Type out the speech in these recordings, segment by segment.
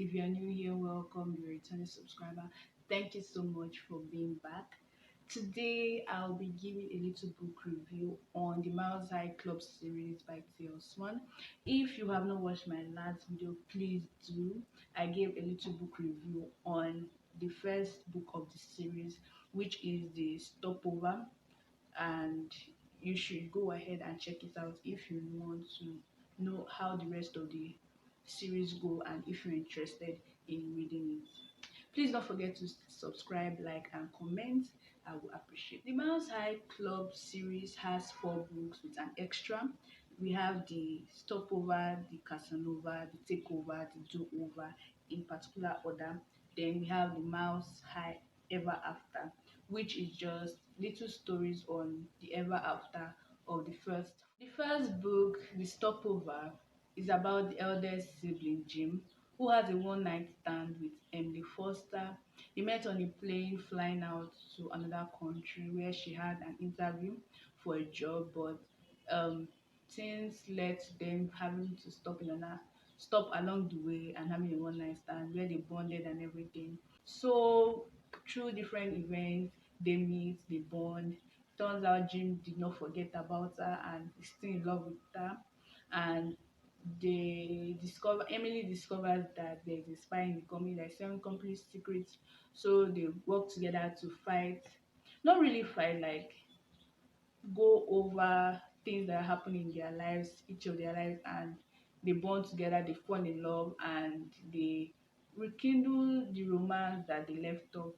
If you are new here, welcome. You're a returning subscriber. Thank you so much for being back. Today, I'll be giving a little book review on the Miles High Club series by Swan. If you have not watched my last video, please do. I gave a little book review on the first book of the series, which is the Stopover, and you should go ahead and check it out if you want to know how the rest of the series go and if you're interested in reading it. Please don't forget to subscribe, like, and comment. I will appreciate. The Miles High Club series has 4 books with an extra. We have the Stopover, the Casanova, the Takeover, the Do-Over in particular order. Then we have the Miles High Ever After, which is just little stories on the ever after of the first. The first book, The Stopover, is about the eldest sibling Jim, who has a one-night stand with Emily Foster. They met on a plane flying out to another country where she had an interview for a job, but things led to them having to stop along the way and having a one-night stand where they bonded and everything. So through different events, they meet, they bond. Turns out Jim did not forget about her and is still in love with her. And Emily discovers that there's a spy in the company, like 7 company secrets. So they work together to fight, not really fight, like go over things that happen in their lives, each of their lives, and they bond together, they fall in love, and they rekindle the romance that they left off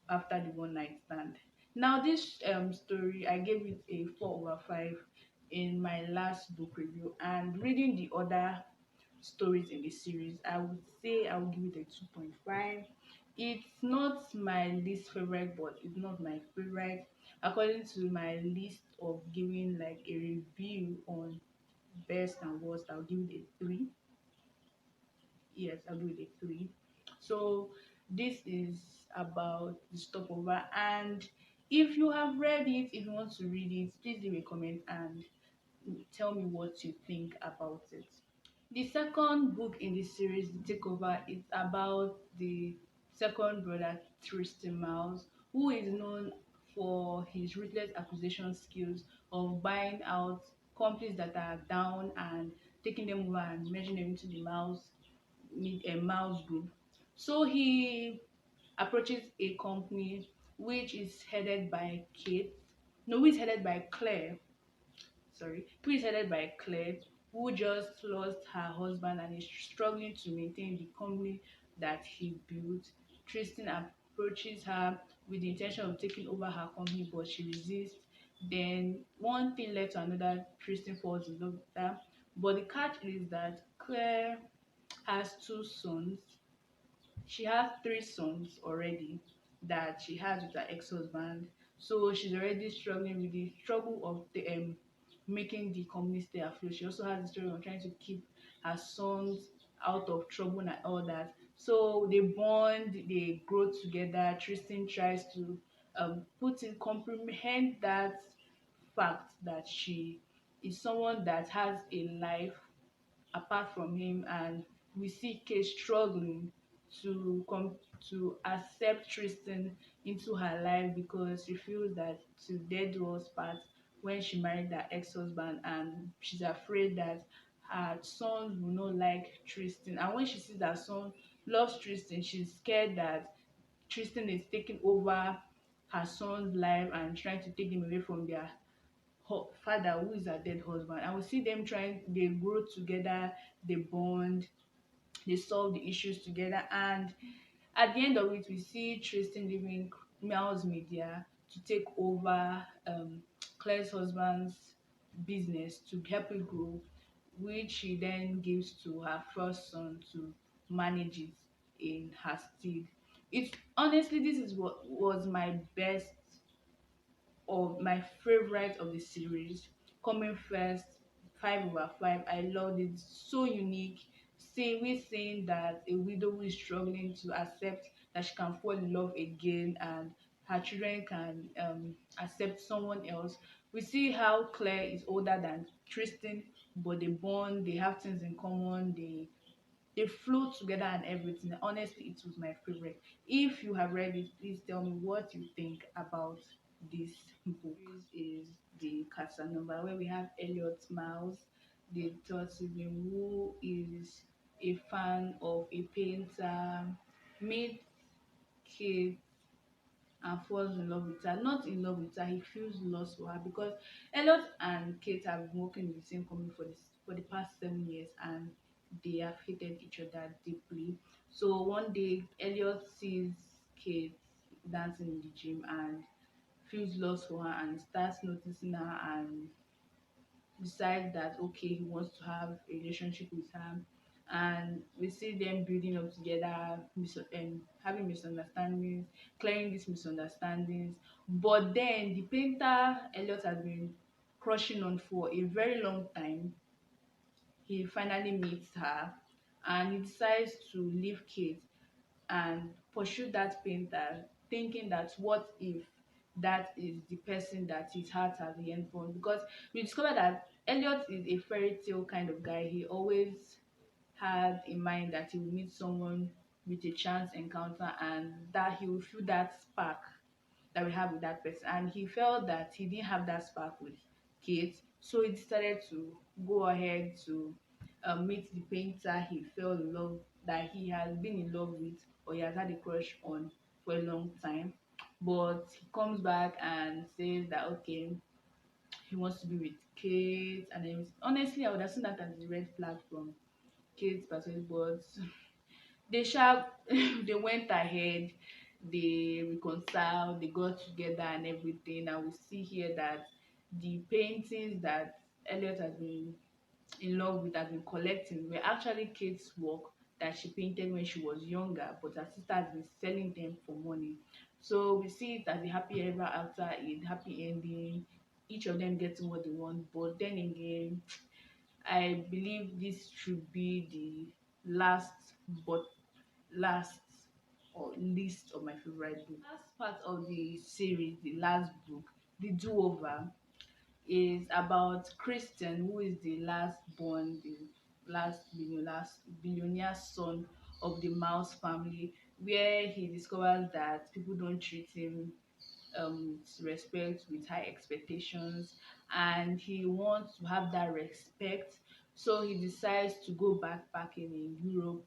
after the one night stand. Now, this story, I gave it a 4/5 in my last book review, and reading the other stories in the series, I would say I would give it a 2.5. It's not my least favorite, but it's not my favorite. According to my list of giving like a review on best and worst, I'll give it a 3. Yes, I'll give it a 3. So this is about the Stopover, and if you have read it, if you want to read it, please leave a comment and tell me what you think about it. The second book in the series, The Takeover, is about the second brother, Tristan Miles, who is known for his ruthless acquisition skills of buying out companies that are down and taking them over and merging them into the Miles group. So he approaches a company which is headed by Claire, who is headed by Claire, who just lost her husband and is struggling to maintain the company that he built. Tristan approaches her with the intention of taking over her company, but she resists. Then one thing led to another. Tristan falls in love with her. But the catch is that Claire has 2 sons. She has 3 sons already that she has with her ex-husband. So she's already struggling with the struggle of the making the company stay afloat. She also has the story of trying to keep her sons out of trouble and all that. So they bond, they grow together. Tristan tries to comprehend that fact that she is someone that has a life apart from him, and we see Kay struggling to come to accept Tristan into her life because she feels that to death do us part when she married her ex-husband, and she's afraid that her sons will not like Tristan. And when she sees her son loves Tristan, she's scared that Tristan is taking over her son's life and trying to take them away from their father, who is her dead husband. And we see them they grow together, they bond, they solve the issues together, and at the end of it we see Tristan leaving Miles Media to take over Claire's husband's business to help it grow, which he then gives to her first son to manage it in her stead. It's honestly, this is what was my best or my favorite of the series, coming first, 5/5. I loved it. So unique. Saying that a widow who is struggling to accept that she can fall in love again and her children can accept someone else. We see how Claire is older than Tristan, but they bond, they have things in common, they they flow together and everything. Honestly, it was my favorite. If you have read it, please tell me what you think about this book. This is the Casanova, where we have Elliot Miles, the third sibling, who is a fan of a painter, meets Kate and falls in love with her. Not in love with her, he feels lost for her because Elliot and Kate have been working in the same company for the past 7 years, and they have hated each other deeply. So one day Elliot sees Kate dancing in the gym and feels lost for her and starts noticing her and decides that okay, he wants to have a relationship with her. And we see them building up together, having misunderstandings, clearing these misunderstandings. But then the painter Elliot has been crushing on for a very long time, he finally meets her and he decides to leave Kate and pursue that painter, thinking that what if that is the person that his heart at the end point. Because we discovered that Elliot is a fairy tale kind of guy. He always had in mind that he will meet someone with a chance encounter and that he will feel that spark that we have with that person. And he felt that he didn't have that spark with Kate, so he decided to go ahead to meet the painter he fell in love, that he has been in love with or he has had a crush on for a long time. But he comes back and says that okay, he wants to be with Kate, and then honestly, I would have seen that as a red flag from Kate's perspective, but they sharp they went ahead, they reconciled, they got together and everything. And we see here that the paintings that Elliot has been in love with, has been collecting, were actually Kate's work that she painted when she was younger, but her sister has been selling them for money. So we see it as a happy ever after, a happy ending, each of them getting what they want. But then again, I believe this should be the but last or least of my favorite book. Last part of the series, the last book, the do-over, is about Christian, who is the last born, the last billionaire son of the Mouse family, where he discovers that people don't treat him with respect, with high expectations, and he wants to have that respect. So he decides to go backpacking in Europe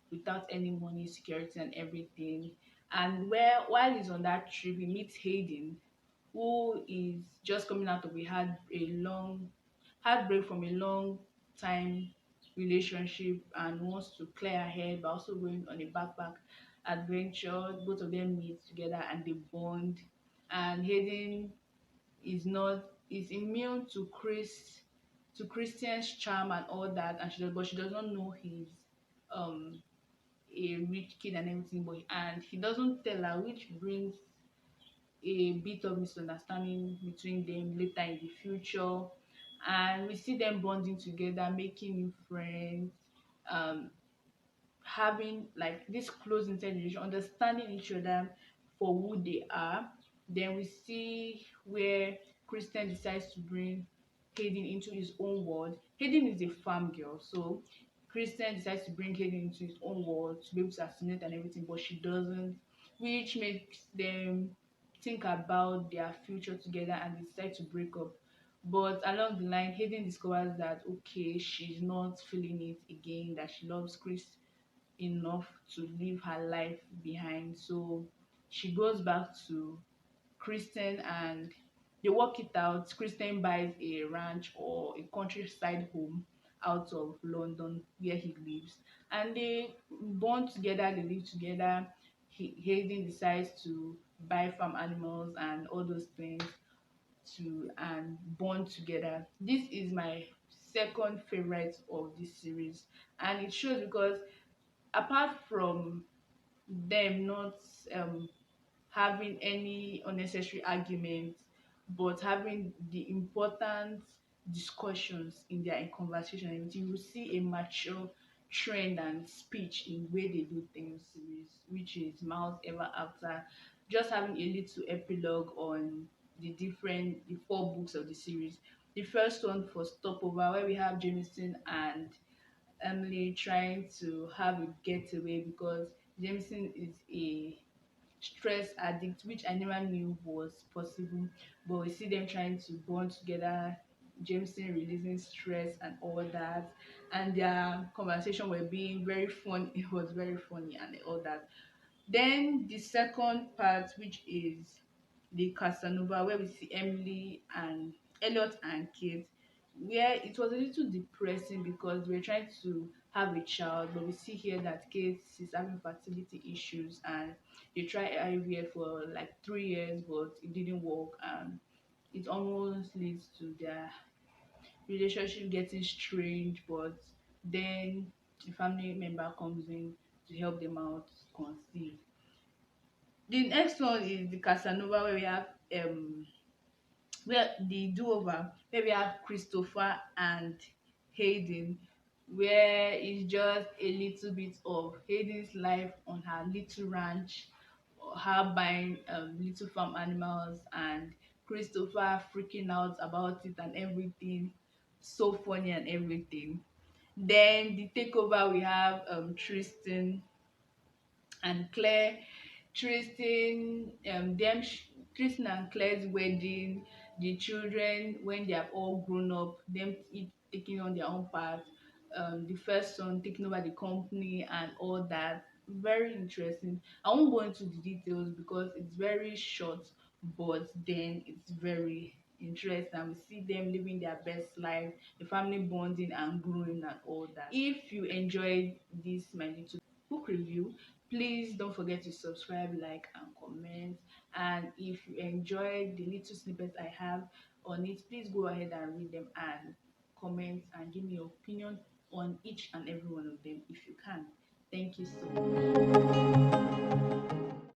without any money, security, and everything. And while he's on that trip, he meets Hayden, who is just coming out of a long heartbreak from a long time relationship and wants to clear her head, but also going on a backpack adventure. Both of them meet together and they bond. And Hayden is immune to Christian's charm and all that, and she does not know he's um a rich kid and everything, but and he doesn't tell her, which brings a bit of misunderstanding between them later in the future. And we see them bonding together, making new friends, um having like this close intelligence, understanding each other for who they are. Then we see where Christian decides to bring Hayden into his own world. Hayden is a farm girl, so Christian decides to bring Hayden into his own world to be able to assimilate and everything, but she doesn't, which makes them think about their future together and they decide to break up. But along the line, Hayden discovers that okay, she's not feeling it again, that she loves Chris enough to leave her life behind. So she goes back to Kristen and they work it out. Kristen buys a ranch or a countryside home out of London where he lives, and they bond together, they live together. Hayden decides to buy farm animals and all those things to and bond together. This is my second favorite of this series, and it shows because apart from them not um having any unnecessary arguments, but having the important discussions in their conversation, and you will see a mature trend and speech in way they do things series, which is Miles Ever After. Just having a little epilogue on the 4 books of the series. The first one for Stopover, where we have Jameson and Emily trying to have a getaway because Jameson is a stress addict, which I never knew was possible. But we see them trying to bond together, Jameson releasing stress and all that, and their conversation were being very fun. It was very funny and all that. Then the second part, which is the Casanova, where we see Emily and Elliot and Kate, where it was a little depressing because we're trying to have a child, but we see here that Kate is having fertility issues and they tried IVF for like 3 years, but it didn't work, and it almost leads to their relationship getting strange. But then a family member comes in to help them out conceive. The next one is the Casanova, where we have where the do-over, where we have Christopher and Hayden, where it's just a little bit of Hayden's life on her little ranch, her buying little farm animals, and Christopher freaking out about it and everything. So funny and everything. Then the takeover, we have Tristan and Claire. Tristan, Tristan and Claire's wedding, the children when they have all grown up, them each taking on their own path, the first son taking over the company and all that. Very interesting. I won't go into the details because it's very short, but then it's very interesting. We see them living their best life, the family bonding and growing and all that. If you enjoyed this my little book review, please don't forget to subscribe, like, and comment. And if you enjoyed the little snippets I have on it, please go ahead and read them and comment and give me your opinion on each and every one of them if you can. Thank you so much.